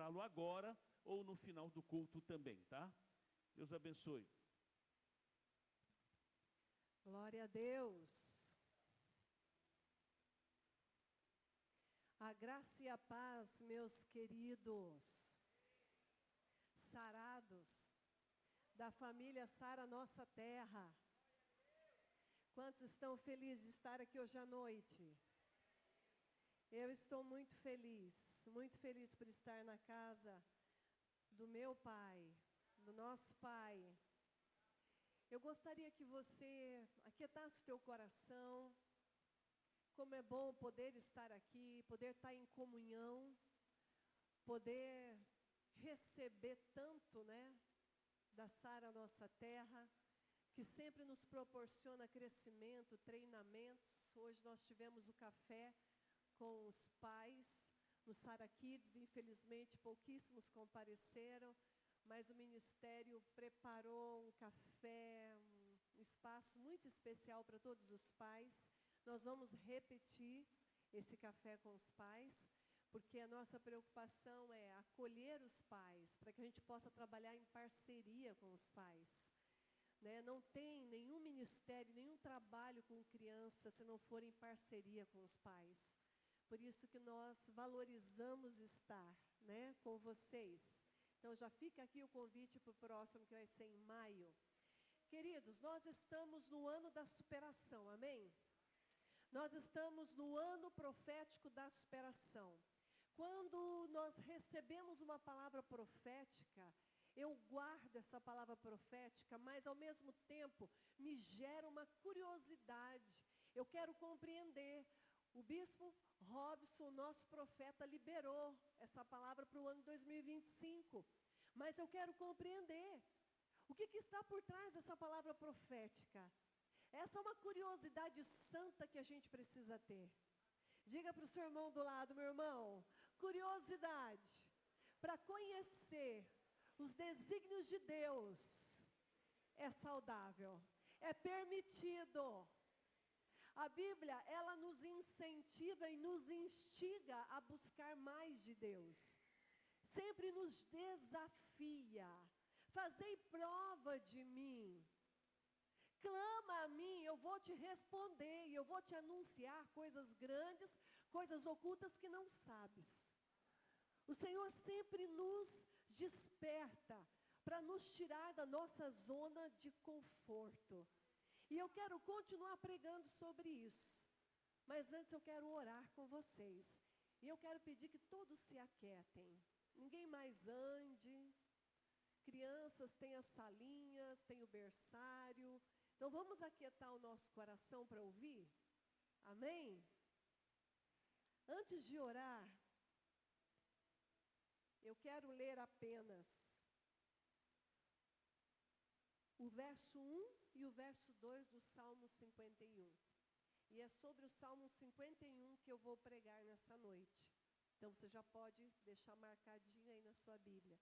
ministrá-lo agora ou no final do culto também, tá? Deus abençoe. Glória a Deus. A graça e a paz, meus queridos, sarados, da família Sara Nossa Terra. Quantos estão felizes de estar aqui hoje à noite? Eu estou muito feliz por estar na casa do meu Pai, do nosso Pai. Eu gostaria que você aquietasse o teu coração. Como é bom poder estar aqui, poder estar em comunhão, poder receber tanto, né, da Sara Nossa Terra, que sempre nos proporciona crescimento, treinamentos. Hoje nós tivemos o café com os pais no Sara Kids, infelizmente pouquíssimos compareceram, mas o ministério preparou um café, um espaço muito especial para todos os pais. Nós vamos repetir esse café com os pais, porque a nossa preocupação é acolher os pais, para que a gente possa trabalhar em parceria com os pais. Né? Não tem nenhum ministério, nenhum trabalho com criança se não for em parceria com os pais. Por isso que nós valorizamos estar, né, com vocês. Então já fica aqui o convite para o próximo, que vai ser em maio. Queridos, nós estamos no ano da superação, amém? Nós estamos no ano profético da superação. Quando nós recebemos uma palavra profética, eu guardo essa palavra profética, mas ao mesmo tempo me gera uma curiosidade. Eu quero compreender. O bispo Robson, nosso profeta, liberou essa palavra para o ano 2025. Mas eu quero compreender. O que está por trás dessa palavra profética? Essa é uma curiosidade santa que a gente precisa ter. Diga para o seu irmão do lado, meu irmão, curiosidade para conhecer os desígnios de Deus é saudável, é permitido. A Bíblia, ela nos incentiva e nos instiga a buscar mais de Deus. Sempre nos desafia. Fazei prova de mim. Clama a mim, eu vou te responder, e eu vou te anunciar coisas grandes, coisas ocultas que não sabes. O Senhor sempre nos desperta para nos tirar da nossa zona de conforto. E eu quero continuar pregando sobre isso. Mas antes eu quero orar com vocês. E eu quero pedir que todos se aquietem. Ninguém mais ande. Crianças têm as salinhas, tem o berçário. Então vamos aquietar o nosso coração para ouvir? Amém? Antes de orar, eu quero ler apenas o verso 1 e o verso 2 do Salmo 51. E é sobre o Salmo 51 que eu vou pregar nessa noite. Então você já pode deixar marcadinho aí na sua Bíblia.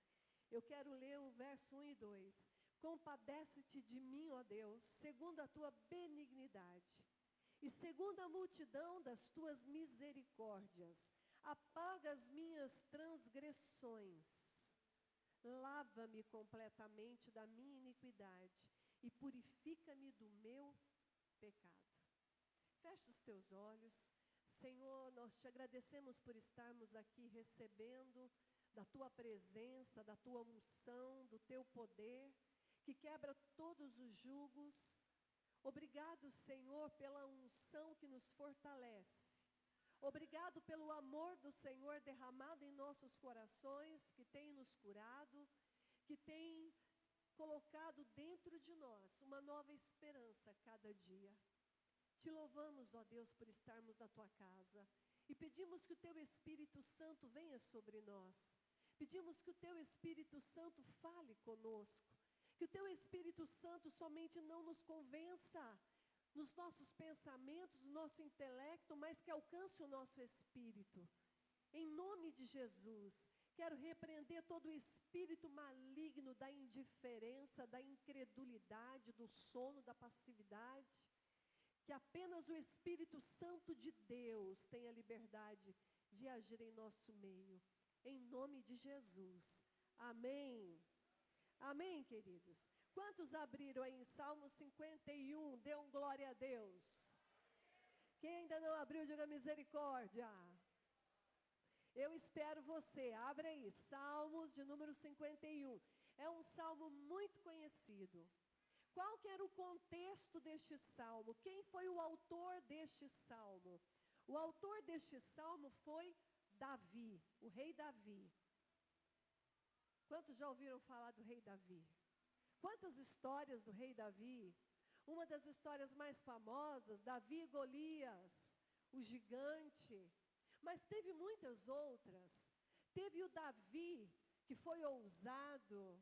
Eu quero ler o verso 1 e 2. Compadece-te de mim, ó Deus, segundo a tua benignidade, e segundo a multidão das tuas misericórdias, apaga as minhas transgressões. Lava-me completamente da minha iniquidade e purifica-me do meu pecado. Feche os teus olhos. Senhor, nós te agradecemos por estarmos aqui recebendo da tua presença, da tua unção, do teu poder, que quebra todos os jugos. Obrigado, Senhor, pela unção que nos fortalece. Obrigado pelo amor do Senhor derramado em nossos corações, que tem nos curado, que tem colocado dentro de nós uma nova esperança a cada dia. Te louvamos, ó Deus, por estarmos na tua casa e pedimos que o teu Espírito Santo venha sobre nós. Pedimos que o teu Espírito Santo fale conosco, que o teu Espírito Santo somente não nos convença nos nossos pensamentos, no nosso intelecto, mas que alcance o nosso espírito. Em nome de Jesus, quero repreender todo o espírito maligno da indiferença, da incredulidade, do sono, da passividade. Que apenas o Espírito Santo de Deus tenha liberdade de agir em nosso meio. em nome de Jesus. Amém. Amém, queridos. Quantos abriram aí em Salmo 51? Dê um glória a Deus. Quem ainda não abriu, diga misericórdia. Eu espero você. Abre aí, Salmos de número 51. É um salmo muito conhecido. Qual que era o contexto deste salmo? Quem foi o autor deste salmo? O autor deste salmo foi Davi, o rei Davi. Quantos já ouviram falar do rei Davi? Quantas histórias do rei Davi? Uma das histórias mais famosas, Davi e Golias, o gigante. Mas teve muitas outras. Teve o Davi que foi ousado.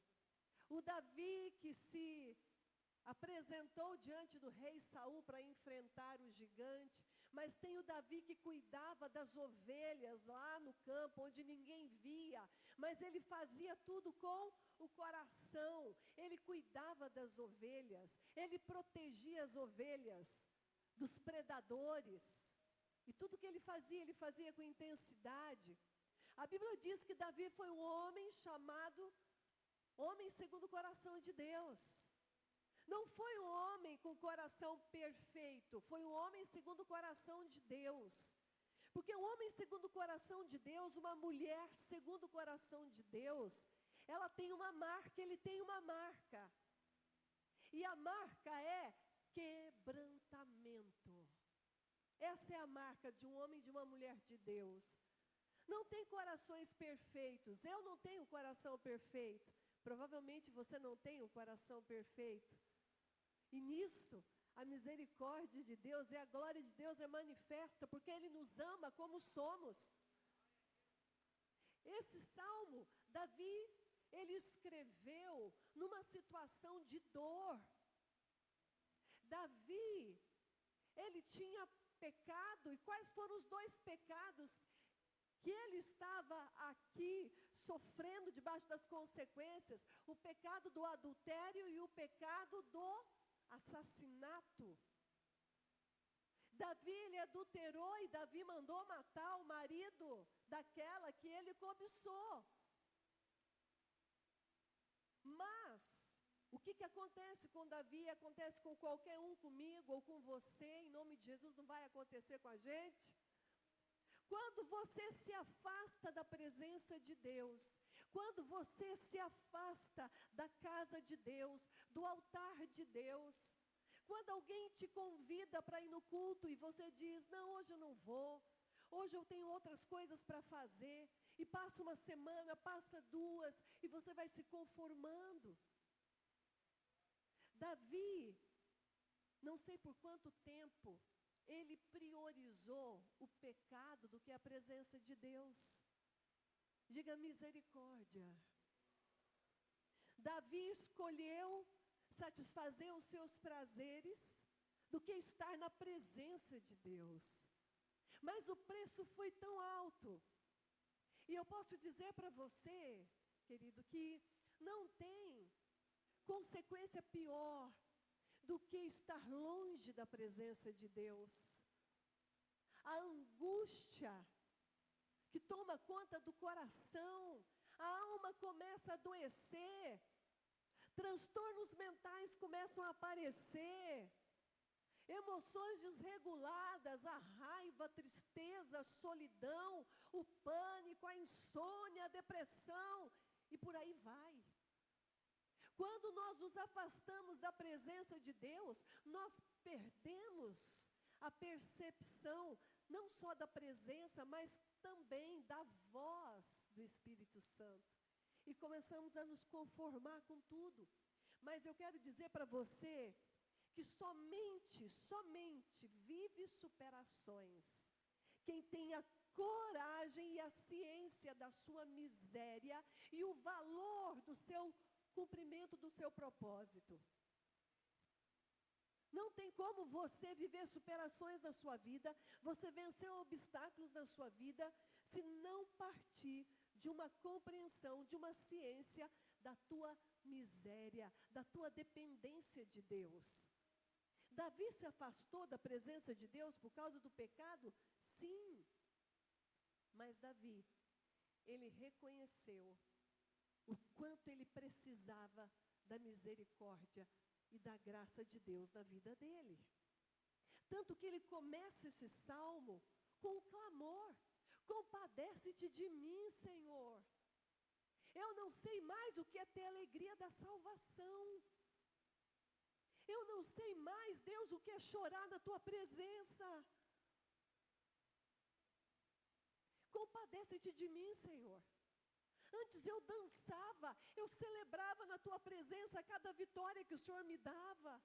O Davi que se apresentou diante do rei Saul para enfrentar o gigante. Mas tem o Davi que cuidava das ovelhas lá no campo, onde ninguém via. Mas ele fazia tudo com o coração. Ele cuidava das ovelhas. Ele protegia as ovelhas dos predadores. E tudo que ele fazia com intensidade. A Bíblia diz que Davi foi um homem chamado homem segundo o coração de Deus. Não foi um homem com coração perfeito, foi um homem segundo o coração de Deus. Porque um homem segundo o coração de Deus, uma mulher segundo o coração de Deus, ela tem uma marca, ele tem uma marca. E a marca é quebrantamento. Essa é a marca de um homem e de uma mulher de Deus. Não tem corações perfeitos. Eu não tenho coração perfeito. Provavelmente você não tem um coração perfeito. E nisso, a misericórdia de Deus e a glória de Deus é manifesta, porque Ele nos ama como somos. Esse salmo, Davi, ele escreveu numa situação de dor. Davi, ele tinha pecado, e quais foram os dois pecados que ele estava aqui sofrendo debaixo das consequências? O pecado do adultério e o pecado do assassinato. Davi, ele adulterou e Davi mandou matar o marido daquela que ele cobiçou. Mas, o que acontece com Davi, acontece com qualquer um, comigo ou com você, em nome de Jesus, não vai acontecer com a gente? Quando você se afasta da presença de Deus, quando você se afasta da casa de Deus, do altar de Deus, quando alguém te convida para ir no culto e você diz, não, hoje eu não vou, hoje eu tenho outras coisas para fazer, e passa uma semana, passa duas, e você vai se conformando. Davi, não sei por quanto tempo, ele priorizou o pecado do que a presença de Deus. Diga misericórdia. Davi escolheu satisfazer os seus prazeres do que estar na presença de Deus. Mas o preço foi tão alto. E eu posso dizer para você, querido, que não tem consequência pior do que estar longe da presença de Deus. A angústia que toma conta do coração, a alma começa a adoecer, transtornos mentais começam a aparecer, emoções desreguladas, a raiva, a tristeza, a solidão, o pânico, a insônia, a depressão, e por aí vai. Quando nós nos afastamos da presença de Deus, nós perdemos a percepção, não só da presença, mas também da voz do Espírito Santo. E começamos a nos conformar com tudo. Mas eu quero dizer para você que somente vive superações quem tem a coragem e a ciência da sua miséria e o valor do seu cumprimento do seu propósito. Não tem como você viver superações na sua vida, você vencer obstáculos na sua vida, se não partir de uma compreensão, de uma ciência da tua miséria, da tua dependência de Deus. Davi se afastou da presença de Deus por causa do pecado? Sim. Mas Davi, ele reconheceu o quanto ele precisava da misericórdia e da graça de Deus na vida dele. Tanto que ele começa esse salmo com um clamor: compadece-te de mim, Senhor. Eu não sei mais o que é ter alegria da salvação. Eu não sei mais, Deus, o que é chorar na tua presença. Compadece-te de mim, Senhor. Antes eu dançava, eu celebrava na tua presença cada vitória que o Senhor me dava.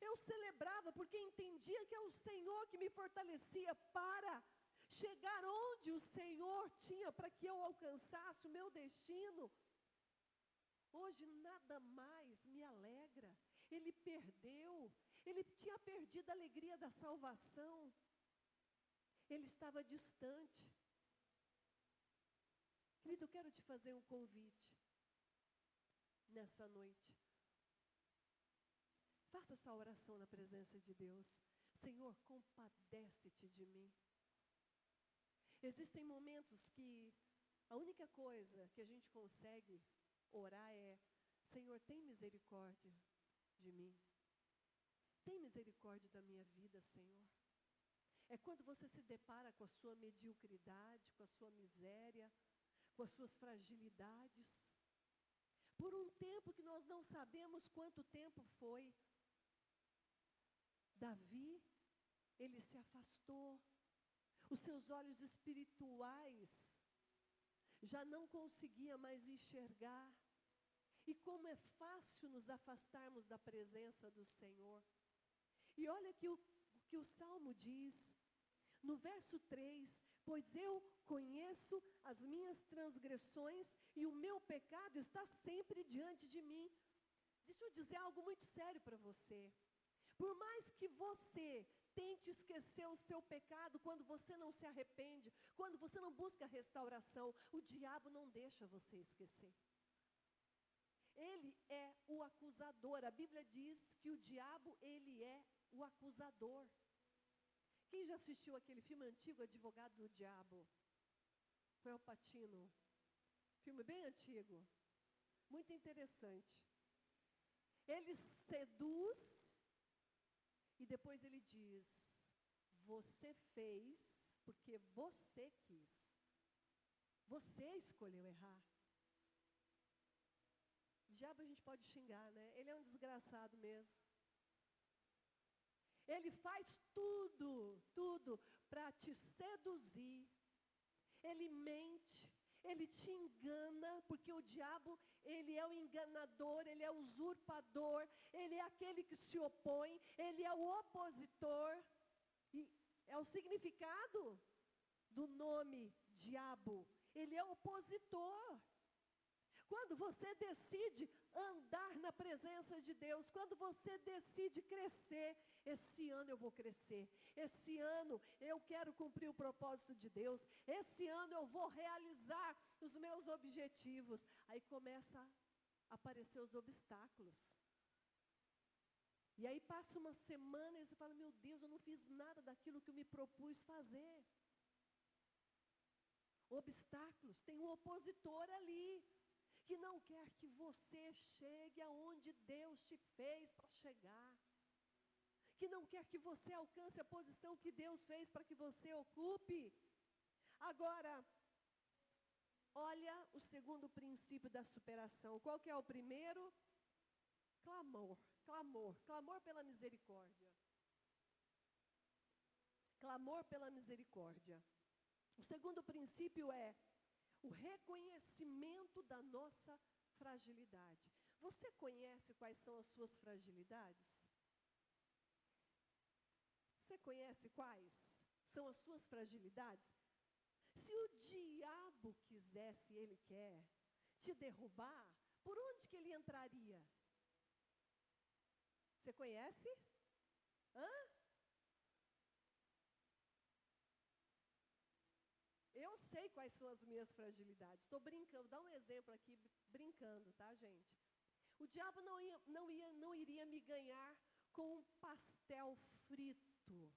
Eu celebrava porque entendia que é o Senhor que me fortalecia para chegar onde o Senhor tinha para que eu alcançasse o meu destino. Hoje nada mais me alegra. Ele perdeu, ele tinha perdido a alegria da salvação. Ele estava distante. Querido, eu quero te fazer um convite nessa noite. Faça essa oração na presença de Deus. Senhor, compadece-te de mim. Existem momentos que a única coisa que a gente consegue orar é: Senhor, tem misericórdia de mim. Tem misericórdia da minha vida, Senhor. É quando você se depara com a sua mediocridade, com a sua miséria, com as suas fragilidades. Por um tempo que nós não sabemos quanto tempo foi, Davi, ele se afastou. Os seus olhos espirituais já não conseguia mais enxergar. E como é fácil nos afastarmos da presença do Senhor. E olha que o Salmo diz, no verso 3, pois eu conheço as minhas transgressões e o meu pecado está sempre diante de mim. Deixa eu dizer algo muito sério para você. Por mais que você tente esquecer o seu pecado, quando você não se arrepende, quando você não busca restauração, o diabo não deixa você esquecer. Ele é o acusador. A Bíblia diz que o diabo, ele é o acusador. Quem já assistiu aquele filme antigo, Advogado do Diabo? Foi Al Pacino. Filme bem antigo. Muito interessante. Ele seduz e depois ele diz: você fez porque você quis. Você escolheu errar. O diabo a gente pode xingar, né? Ele é um desgraçado mesmo. Ele faz tudo para te seduzir. Ele mente, ele te engana, porque o diabo, ele é o enganador, ele é o usurpador, ele é aquele que se opõe, ele é o opositor. E é o significado do nome diabo. Ele é opositor. Quando você decide andar na presença de Deus, quando você decide crescer, esse ano eu vou crescer, esse ano eu quero cumprir o propósito de Deus, esse ano eu vou realizar os meus objetivos. Aí começa a aparecer os obstáculos. E aí passa uma semana e você fala: meu Deus, eu não fiz nada daquilo que eu me propus fazer. Obstáculos, tem um opositor ali, que não quer que você chegue aonde Deus te fez para chegar, que não quer que você alcance a posição que Deus fez para que você ocupe. Agora, olha o segundo princípio da superação. Qual que é o primeiro? Clamor pela misericórdia. Clamor pela misericórdia. O segundo princípio é o reconhecimento da nossa fragilidade. Você conhece quais são as suas fragilidades? Você conhece quais são as suas fragilidades? Se o diabo quisesse, ele quer, te derrubar, por onde que ele entraria? Você conhece? Eu sei quais são as minhas fragilidades. Estou brincando, vou dar um exemplo aqui, brincando, tá, gente? O diabo não iria me ganhar com um pastel frito,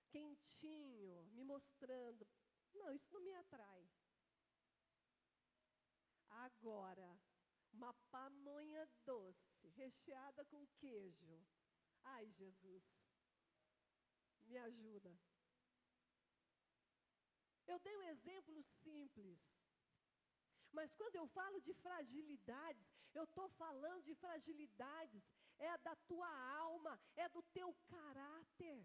quentinho, me mostrando. Não, isso não me atrai. Agora, uma pamonha doce, recheada com queijo. Ai, Jesus, me ajuda. Eu dei um exemplo simples. Mas quando eu falo de fragilidades, eu estou falando de fragilidades, é da tua alma, é do teu caráter.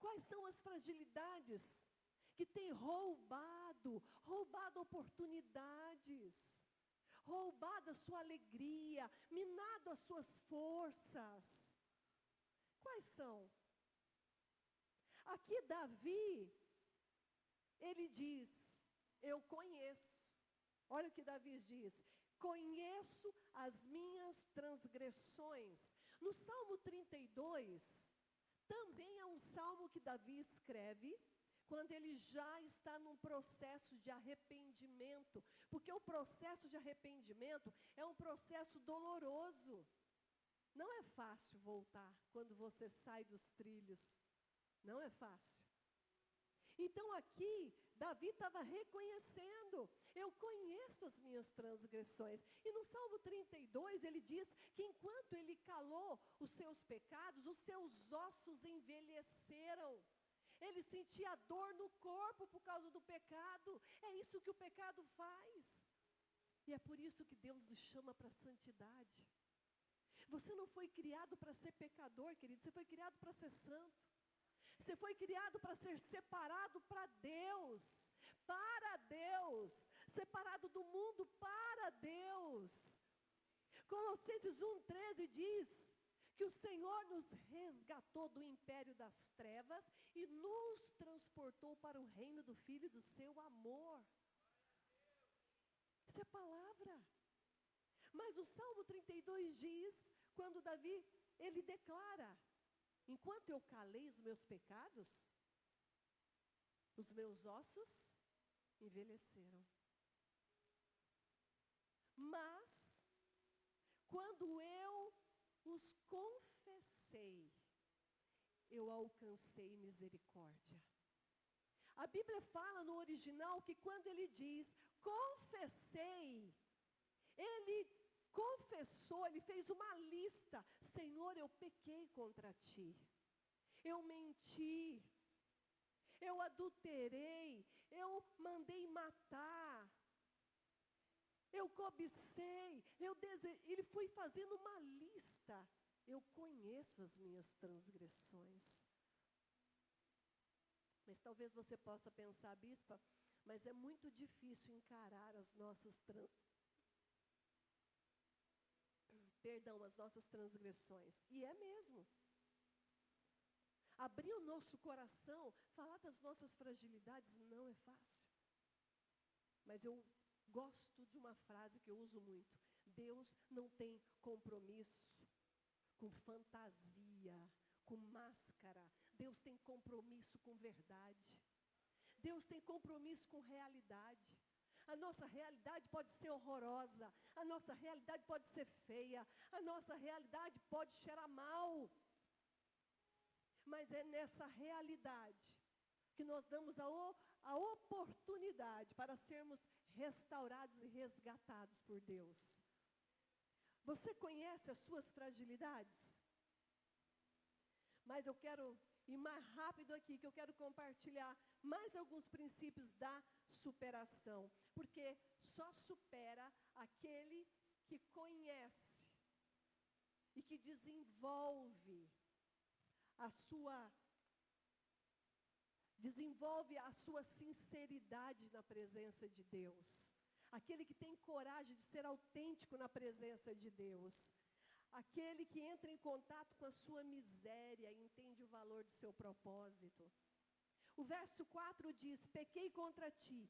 Quais são as fragilidades que têm roubado oportunidades, roubado a sua alegria, minado as suas forças? Quais são? Aqui Davi, ele diz, eu conheço. Olha o que Davi diz, conheço as minhas transgressões. No Salmo 32, também é um salmo que Davi escreve, quando ele já está num processo de arrependimento, porque o processo de arrependimento é um processo doloroso. Não é fácil voltar quando você sai dos trilhos, não é fácil. Então aqui, Davi estava reconhecendo, eu conheço as minhas transgressões. E no Salmo 32, ele diz que enquanto ele calou os seus pecados, os seus ossos envelheceram. Ele sentia dor no corpo por causa do pecado. É isso que o pecado faz. E é por isso que Deus nos chama para a santidade. Você não foi criado para ser pecador, querido, você foi criado para ser santo. Você foi criado para ser separado para Deus, separado do mundo para Deus. Colossenses 1,13 diz que o Senhor nos resgatou do império das trevas e nos transportou para o reino do Filho do seu amor. Isso é palavra. Mas o Salmo 32 diz, quando Davi, ele declara, enquanto eu calei os meus pecados, os meus ossos envelheceram. Mas, quando eu os confessei, eu alcancei misericórdia. A Bíblia fala no original que quando ele diz, confessei, ele confessou, ele fez uma lista. Senhor, eu pequei contra ti, eu menti, eu adulterei, eu mandei matar, eu cobicei, ele foi fazendo uma lista. Eu conheço as minhas transgressões. Mas talvez você possa pensar, bispa, mas é muito difícil encarar as nossas transgressões. E é mesmo. Abrir o nosso coração, falar das nossas fragilidades não é fácil. Mas eu gosto de uma frase que eu uso muito. Deus não tem compromisso com fantasia, com máscara. Deus tem compromisso com verdade. Deus tem compromisso com realidade. A nossa realidade pode ser horrorosa, a nossa realidade pode ser feia, a nossa realidade pode cheirar mal. Mas é nessa realidade que nós damos a oportunidade para sermos restaurados e resgatados por Deus. Você conhece as suas fragilidades? Mas eu quero ir mais rápido aqui, que eu quero compartilhar mais alguns princípios da superação. Porque só supera aquele que conhece e que desenvolve a sua sinceridade na presença de Deus. Aquele que tem coragem de ser autêntico na presença de Deus. Aquele que entra em contato com a sua miséria e entende o valor do seu propósito. O verso 4 diz, pequei contra ti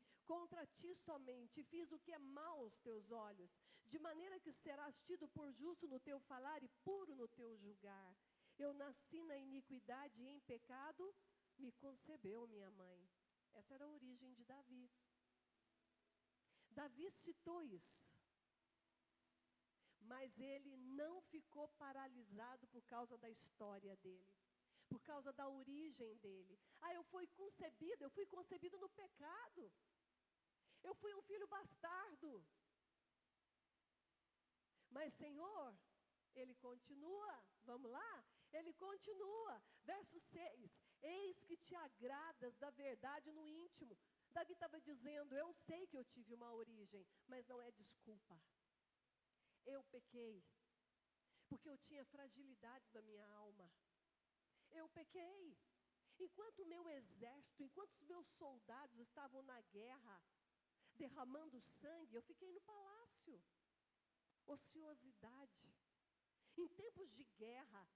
somente, fiz o que é mal aos teus olhos, de maneira que serás tido por justo no teu falar e puro no teu julgar. Eu nasci na iniquidade e em pecado me concebeu minha mãe. Essa era a origem de Davi. Davi citou isso. Mas ele não ficou paralisado por causa da história dele, por causa da origem dele. Eu fui concebido no pecado. Eu fui um filho bastardo. Mas, Senhor, Ele continua, vamos lá? Ele continua, verso 6, eis que te agradas da verdade no íntimo. Davi estava dizendo, eu sei que eu tive uma origem, mas não é desculpa. Eu pequei, porque eu tinha fragilidades na minha alma. Eu pequei. Enquanto o meu exército, enquanto os meus soldados estavam na guerra, derramando sangue, eu fiquei no palácio. Ociosidade. Em tempos de guerra,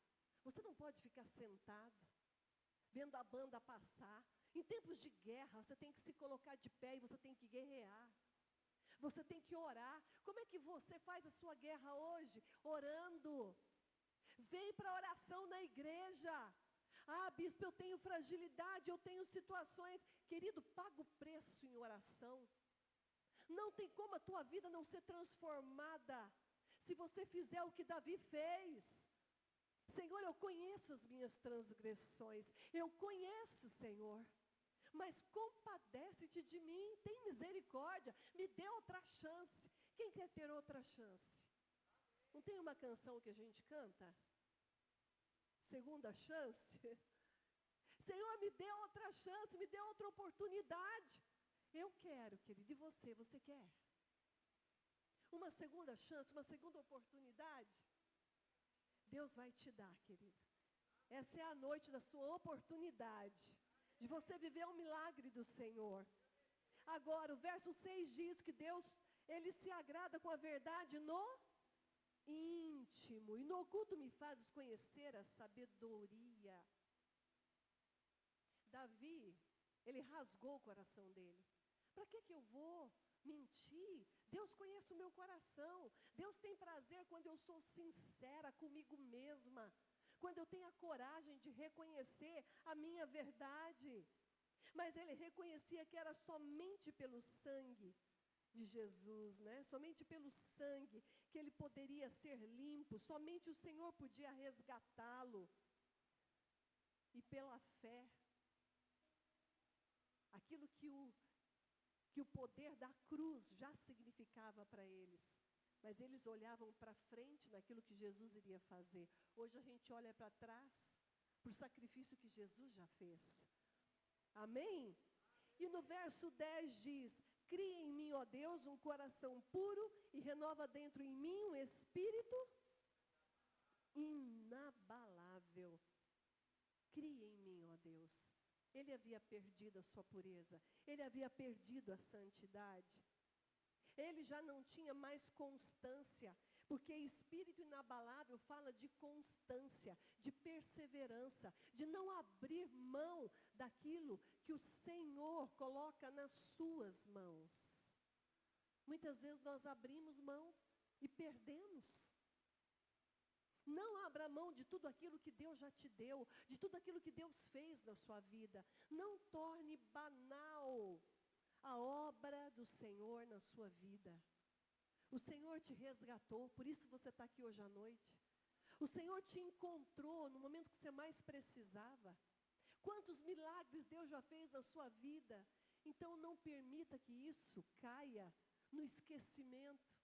você não pode ficar sentado, vendo a banda passar. Em tempos de guerra, você tem que se colocar de pé e você tem que guerrear. Você tem que orar. Como é que você faz a sua guerra hoje? Orando. Vem para a oração na igreja. Ah, bispo, eu tenho fragilidade, eu tenho situações. Querido, paga o preço em oração. Não tem como a tua vida não ser transformada se você fizer o que Davi fez. Senhor, eu conheço as minhas transgressões, eu conheço, Senhor, mas compadece-te de mim, tem misericórdia, me dê outra chance. Quem quer ter outra chance? Não tem uma canção que a gente canta? Segunda chance? Senhor, me dê outra chance, me dê outra oportunidade. Eu quero, querido, e você quer? Uma segunda chance, uma segunda oportunidade? Deus vai te dar, querido. Essa é a noite da sua oportunidade, de você viver um milagre do Senhor. Agora, o verso 6 diz que Deus, Ele se agrada com a verdade no íntimo, e no oculto me fazes conhecer a sabedoria. Davi, ele rasgou o coração dele. Para que eu vou mentir? Deus conhece o meu coração. Deus tem prazer quando eu sou sincera comigo mesma, quando eu tenho a coragem de reconhecer a minha verdade. Mas ele reconhecia que era somente pelo sangue de Jesus, né? Somente pelo sangue que ele poderia ser limpo, somente o Senhor podia resgatá-lo. E pela fé, aquilo que o poder da cruz já significava para eles. Mas eles olhavam para frente naquilo que Jesus iria fazer. Hoje a gente olha para trás, para o sacrifício que Jesus já fez. Amém? E no verso 10 diz, cria em mim, ó Deus, um coração puro e renova dentro em mim um espírito inabalável. Cria em mim, ó Deus. Ele havia perdido a sua pureza, ele havia perdido a santidade. Ele já não tinha mais constância, porque espírito inabalável fala de constância, de perseverança, de não abrir mão daquilo que o Senhor coloca nas suas mãos. Muitas vezes nós abrimos mão e perdemos. Não abra mão de tudo aquilo que Deus já te deu, de tudo aquilo que Deus fez na sua vida. Não torne banal a obra do Senhor na sua vida. O Senhor te resgatou, por isso você está aqui hoje à noite. O Senhor te encontrou no momento que você mais precisava. Quantos milagres Deus já fez na sua vida. Então não permita que isso caia no esquecimento.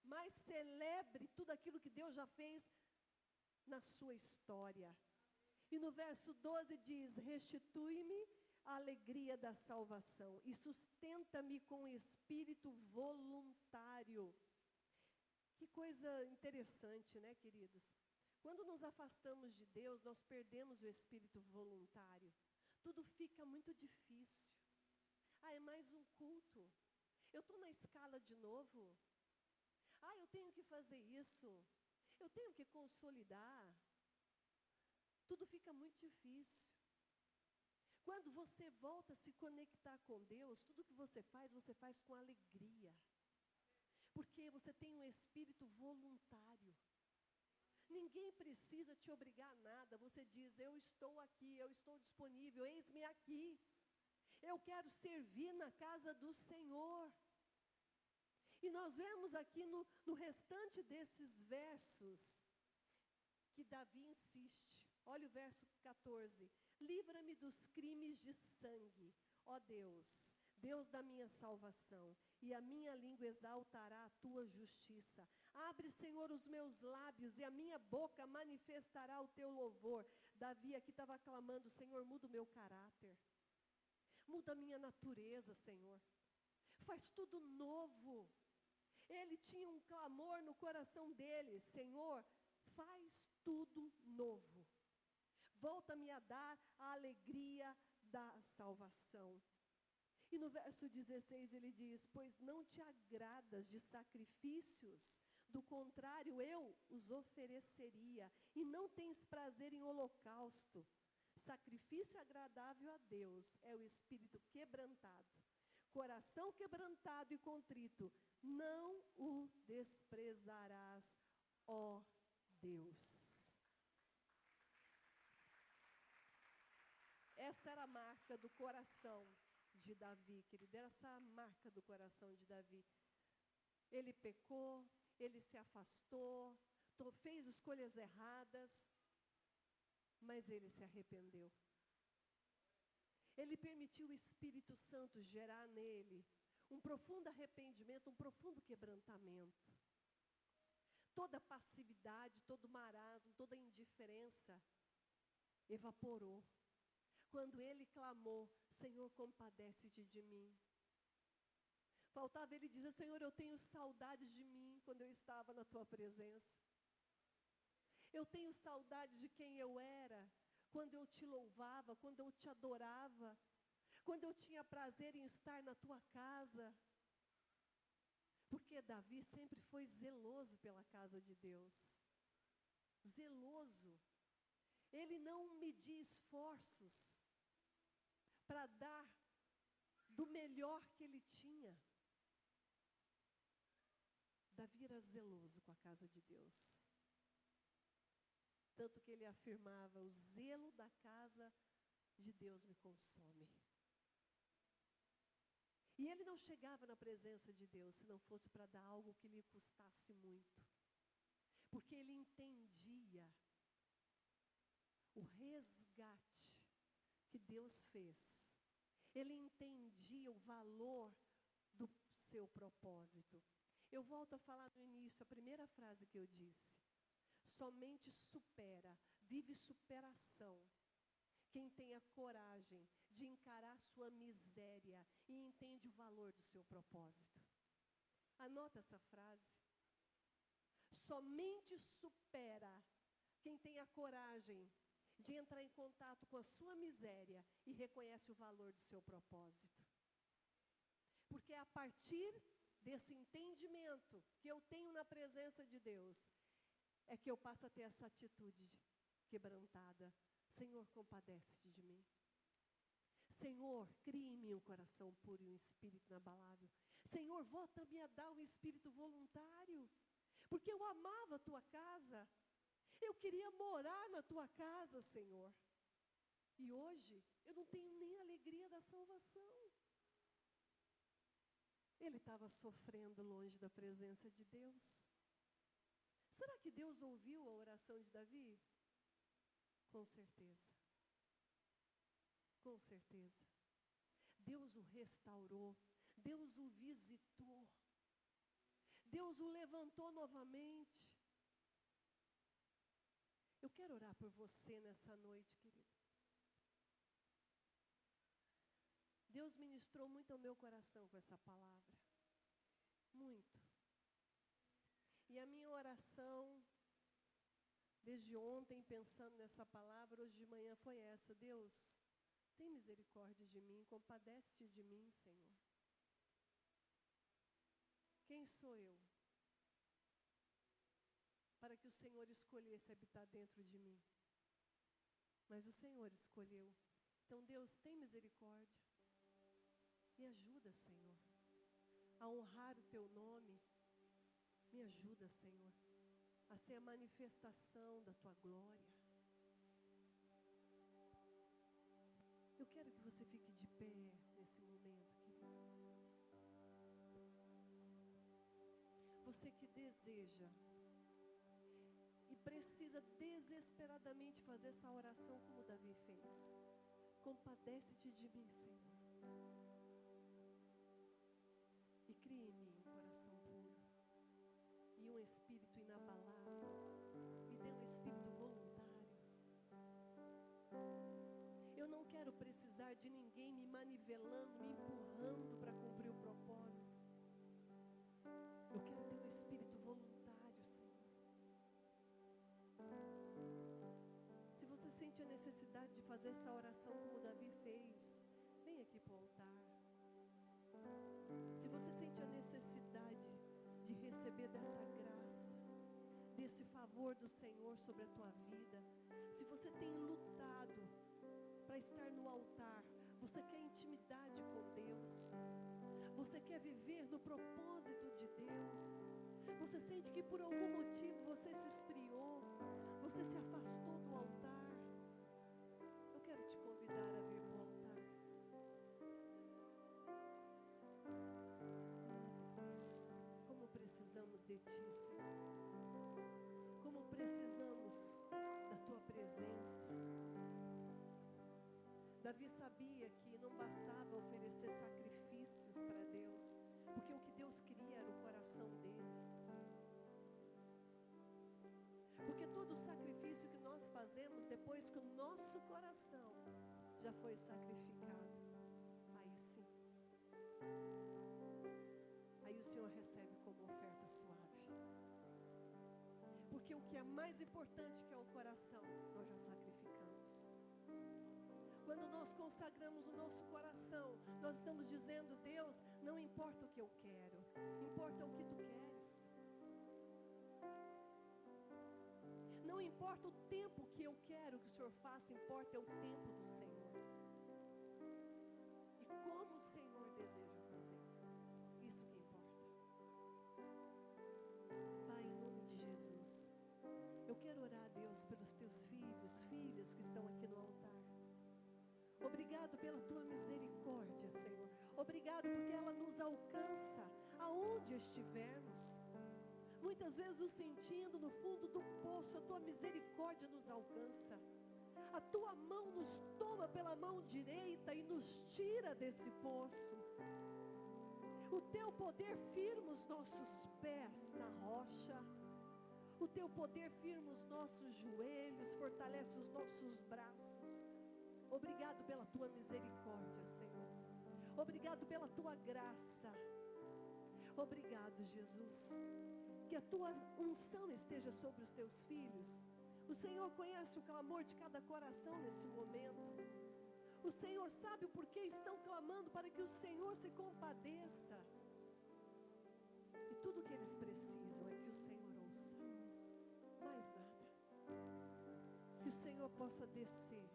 Mas celebre tudo aquilo que Deus já fez na sua história. E no verso 12 diz, restitui-me a alegria da salvação e sustenta-me com espírito voluntário. Que coisa interessante, né, queridos? Quando nos afastamos de Deus, nós perdemos o espírito voluntário. Tudo fica muito difícil. Ah, é mais um culto. Eu estou na escala de novo. Ah, eu tenho que fazer isso. Eu tenho que consolidar. Tudo fica muito difícil. Quando você volta a se conectar com Deus, tudo que você faz com alegria. Porque você tem um espírito voluntário. Ninguém precisa te obrigar a nada. Você diz, eu estou aqui, eu estou disponível, eis-me aqui. Eu quero servir na casa do Senhor. E nós vemos aqui no restante desses versos, que Davi insiste. Olha o verso 14. Livra-me dos crimes de sangue, ó Deus, Deus da minha salvação, e a minha língua exaltará a tua justiça. Abre, Senhor, os meus lábios, e a minha boca manifestará o teu louvor. Davi aqui estava clamando: Senhor, muda o meu caráter, muda a minha natureza, Senhor, faz tudo novo. Ele tinha um clamor no coração dele: Senhor, faz tudo novo. Volta-me a dar a alegria da salvação. E no verso 16 ele diz: pois não te agradas de sacrifícios, do contrário eu os ofereceria, e não tens prazer em holocausto. Sacrifício agradável a Deus é o espírito quebrantado. Coração quebrantado e contrito, não o desprezarás, ó Deus. Essa era a marca do coração de Davi, querido, era essa a marca do coração de Davi. Ele pecou, ele se afastou, fez escolhas erradas, mas ele se arrependeu. Ele permitiu o Espírito Santo gerar nele um profundo arrependimento, um profundo quebrantamento. Toda passividade, todo marasmo, toda indiferença evaporou. Quando ele clamou: Senhor, compadece-te de mim. Faltava ele dizer: Senhor, eu tenho saudades de mim quando eu estava na tua presença. Eu tenho saudade de quem eu era quando eu te louvava, quando eu te adorava, quando eu tinha prazer em estar na tua casa. Porque Davi sempre foi zeloso pela casa de Deus. Zeloso. Ele não media esforços para dar do melhor que ele tinha. Davi era zeloso com a casa de Deus. Tanto que ele afirmava: o zelo da casa de Deus me consome. E ele não chegava na presença de Deus se não fosse para dar algo que lhe custasse muito. Porque ele entendia o resgate que Deus fez. Ele entendia o valor do seu propósito. Eu volto a falar no início, a primeira frase que eu disse: somente supera, vive superação quem tem a coragem de encarar sua miséria e entende o valor do seu propósito. Anota essa frase. Somente supera quem tem a coragem de entrar em contato com a sua miséria e reconhece o valor do seu propósito. Porque é a partir desse entendimento que eu tenho na presença de Deus, é que eu passo a ter essa atitude quebrantada. Senhor, compadece-te de mim. Senhor, crie em mim um coração puro e um espírito inabalável. Senhor, volta-me a dar um espírito voluntário, porque eu amava a tua casa. Eu queria morar na tua casa, Senhor. E hoje, eu não tenho nem a alegria da salvação. Ele estava sofrendo longe da presença de Deus. Será que Deus ouviu a oração de Davi? Com certeza. Com certeza. Deus o restaurou. Deus o visitou. Deus o levantou novamente. Eu quero orar por você nessa noite, querido. Deus ministrou muito ao meu coração com essa palavra. Muito. E a minha oração, desde ontem, pensando nessa palavra, hoje de manhã foi essa: Deus, tem misericórdia de mim, compadece-te de mim, Senhor. Quem sou eu para que o Senhor escolhesse habitar dentro de mim? Mas o Senhor escolheu. Então, Deus, tem misericórdia. Me ajuda, Senhor, a honrar o teu nome. Me ajuda, Senhor, a ser a manifestação da tua glória. Eu quero que você fique de pé nesse momento, querido. Você que deseja e precisa desesperadamente fazer essa oração como Davi fez. Compadece-te de mim, Senhor. espírito inabalável. Me dê um espírito voluntário. Eu não quero precisar de ninguém me manivelando, me empurrando para cumprir o propósito. Eu quero ter um espírito voluntário, Senhor. Se você sente a necessidade de fazer essa oração como Davi fez, vem aqui para o altar. Se você sente a necessidade de receber dessa graça, desse favor do Senhor sobre a tua vida, se você tem lutado para estar no altar, você quer intimidade com Deus, você quer viver no propósito de Deus, você sente que por algum motivo você se esfriou, você se afastou do altar, eu quero te convidar a vir para o altar. Deus, como precisamos de Ti, Senhor, como precisamos da Tua presença. Davi sabia que não bastava oferecer sacrifícios para Deus, porque o que Deus queria era o coração dele. Porque todo sacrifício que nós fazemos depois que o nosso coração já foi sacrificado, aí sim, aí o Senhor recebe como oferta suave. Porque o que é mais importante, que é o coração, nós já sacrificamos. Quando nós consagramos o nosso coração, nós estamos dizendo: Deus, não importa o que eu quero, importa o que Tu queres. Não importa o tempo que eu quero que o Senhor faça, importa é o tempo do Senhor. E como o Senhor deseja fazer, isso que importa. Pai, em nome de Jesus, eu quero orar a Deus pelos Teus filhos, filhas que estão aqui no altar. Obrigado pela Tua misericórdia, Senhor. Obrigado porque ela nos alcança aonde estivermos. Muitas vezes nos sentindo no fundo do poço, a Tua misericórdia nos alcança. A Tua mão nos toma pela mão direita e nos tira desse poço. O Teu poder firma os nossos pés na rocha. O Teu poder firma os nossos joelhos, fortalece os nossos braços. Obrigado pela Tua misericórdia, Senhor. Obrigado pela Tua graça. Obrigado, Jesus. Que a Tua unção esteja sobre os Teus filhos. O Senhor conhece o clamor de cada coração nesse momento. O Senhor sabe o porquê estão clamando, para que o Senhor se compadeça. E tudo o que eles precisam é que o Senhor ouça. Mais nada. Que o Senhor possa descer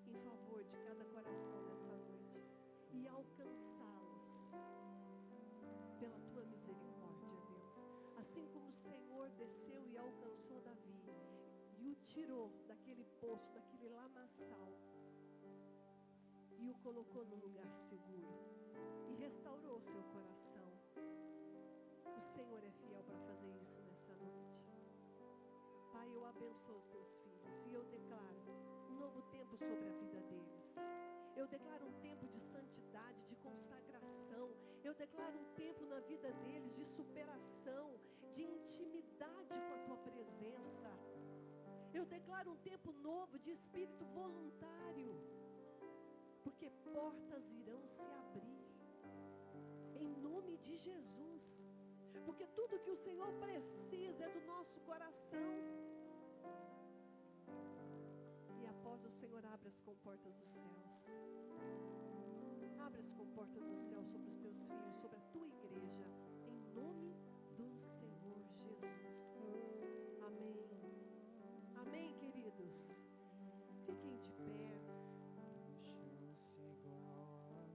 em favor de cada coração nessa noite e alcançá-los pela Tua misericórdia, Deus. Assim como o Senhor desceu e alcançou Davi e o tirou daquele poço, daquele lamaçal, e o colocou num lugar seguro e restaurou o seu coração. O Senhor é fiel para fazer isso nessa noite. Pai, eu abençoo os Teus filhos e eu declaro um novo tempo sobre a vida deles. Eu declaro um tempo de santidade, de consagração. Eu declaro um tempo na vida deles de superação, de intimidade com a Tua presença. Eu declaro um tempo novo de espírito voluntário, porque portas irão se abrir em nome de Jesus. Porque tudo que o Senhor precisa é do nosso coração. E após o Senhor, abre as comportas dos céus. Abre as comportas do céu sobre os Teus filhos, sobre a Tua igreja, em nome do Senhor Jesus. Amém. Amém, queridos. Fiquem de pé.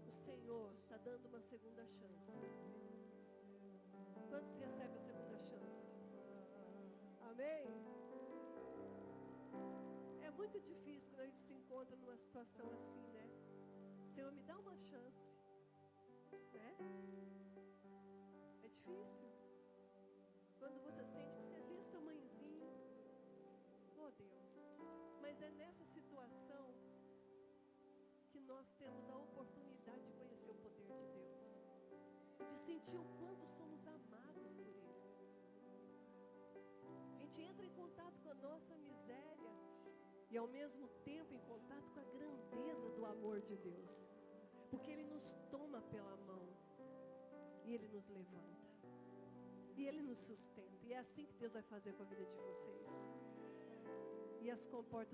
O Senhor está dando uma segunda chance. Quantos recebem a segunda chance? Amém? É muito difícil quando a gente se encontra numa situação assim, né? Senhor, me dá uma chance. Né? É difícil. Quando você sente que você é desse tamanhozinho. Oh, Deus. Mas é nessa situação que nós temos a oportunidade de conhecer o poder de Deus. De sentir o quanto somos amados por Ele. contato com a nossa miséria e ao mesmo tempo em contato com a grandeza do amor de Deus. Porque Ele nos toma pela mão e Ele nos levanta e Ele nos sustenta. E é assim que Deus vai fazer com a vida de vocês. E as comportas